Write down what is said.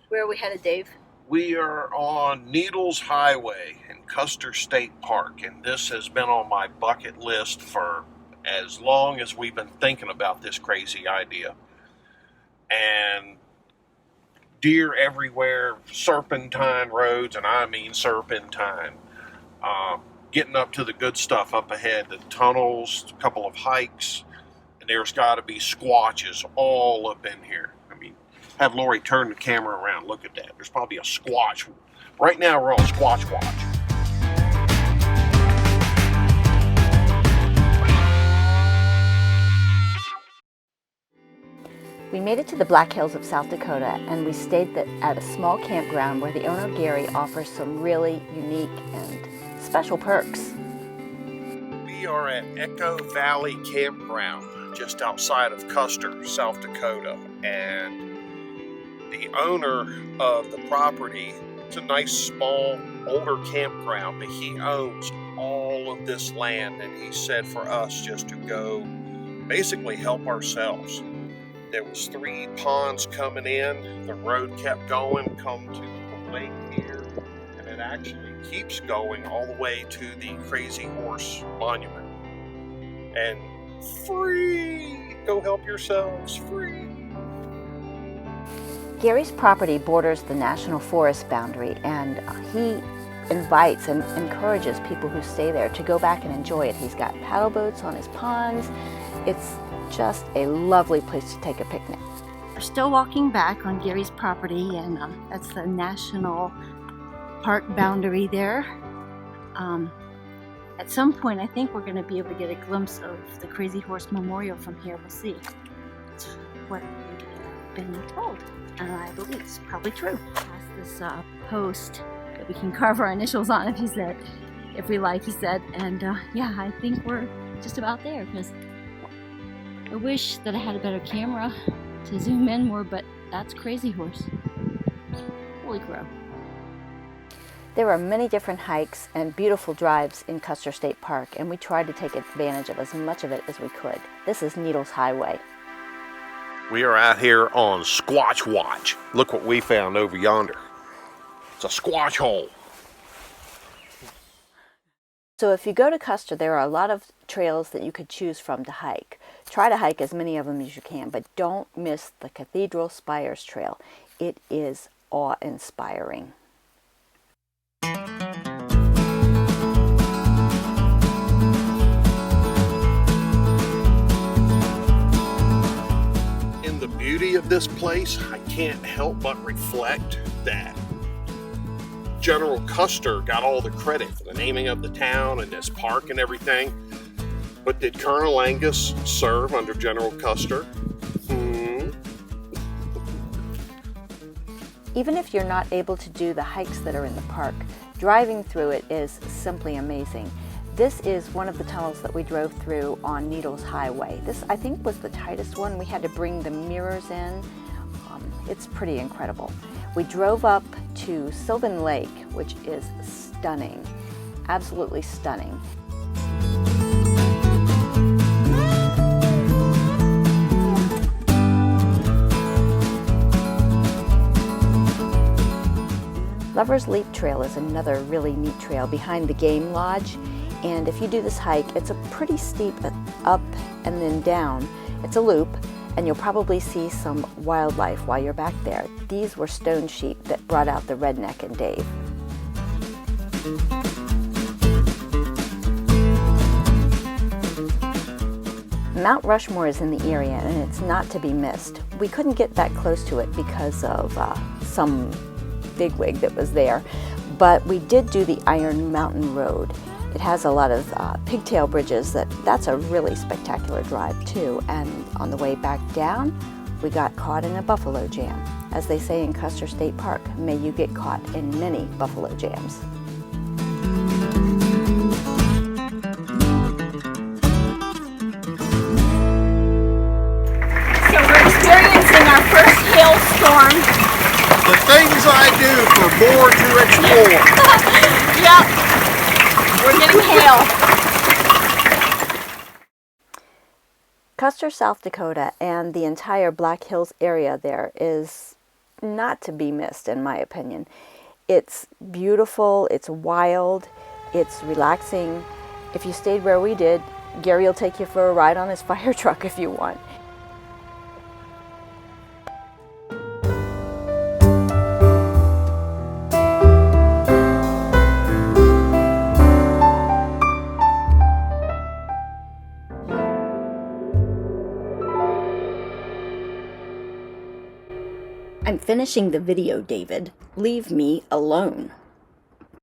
Where are we headed, Dave? We are on Needles Highway in Custer State Park, and this has been on my bucket list for as long as we've been thinking about this crazy idea. And deer everywhere, serpentine roads, and I mean serpentine. Getting up to the good stuff up ahead, the tunnels, a couple of hikes, and there's got to be squatches all up in here. I mean, have Lorrie turn the camera around. Look at that. There's probably a squatch. Right now we're on Squatch Watch. We made it to the BlackHills of South Dakota, and we stayed at a small campground where the owner, Gary, offers some really unique and special perks. We are at Echo Valley Campground, just outside of Custer, South Dakota. And the owner of the property, it's a nice, small, older campground, but he owns all of this land. And he said for us just to go basically help ourselves. There was 3 ponds coming in. The road kept going, come to the lake here, and it actually keeps going all the way to the Crazy Horse Monument. And free! Go help yourselves, free! Gary's property borders the National Forest boundary, and he invites and encourages people who stay there to go back and enjoy it. He's got paddle boats on his ponds. It's just a lovely place to take a picnic. We're still walking back on Gary's property, and that's the National Park boundary there. At some point, I think we're going to be able to get a glimpse of the Crazy Horse Memorial from here. We'll see. It's what we've been told, and I believe it's probably true. This post that we can carve our initials on if we like, he said. And yeah, I think we're just about there, because I wish that I had a better camera to zoom in more, but that's Crazy Horse. Holy crow. There are many different hikes and beautiful drives in Custer State Park, and we tried to take advantage of as much of it as we could. This is Needles Highway. We are out here on Squatch Watch. Look what we found over yonder. It's a squatch hole. So if you go to Custer, there are a lot of trails that you could choose from to hike. Try to hike as many of them as you can, but don't miss the Cathedral Spires Trail. It is awe-inspiring. In the beauty of this place, I can't help but reflect that General Custer got all the credit for the naming of the town and this park and everything. But did Colonel Angus serve under General Custer? Even if you're not able to do the hikes that are in the park, driving through it is simply amazing. This is one of the tunnels that we drove through on Needles Highway. This, I think, was the tightest one. We had to bring the mirrors in. It's pretty incredible. We drove up to Sylvan Lake, which is stunning, absolutely stunning. Lover's Leap Trail is another really neat trail behind the game lodge, and if you do this hike, it's a pretty steep up and then down. It's a loop, and you'll probably see some wildlife while you're back there. These were stone sheep that brought out the redneck in Dave. Mount Rushmore is in the area, and it's not to be missed. We couldn't get that close to it because of some bigwig that was there, but we did do the Iron Mountain Road. It has a lot of pigtail bridges. That's a really spectacular drive too, and on the way back down we got caught in a buffalo jam. As they say in Custer State Park, may you get caught in many buffalo jams. So we're experiencing our first hailstorm. The things I do for more to explore. Yep, we're getting hail. Custer, South Dakota, and the entire BlackHills area there is not to be missed, in my opinion. It's beautiful, it's wild, it's relaxing. If you stayed where we did, Gary will take you for a ride on his fire truck if you want. I'm finishing the video, David. Leave me alone.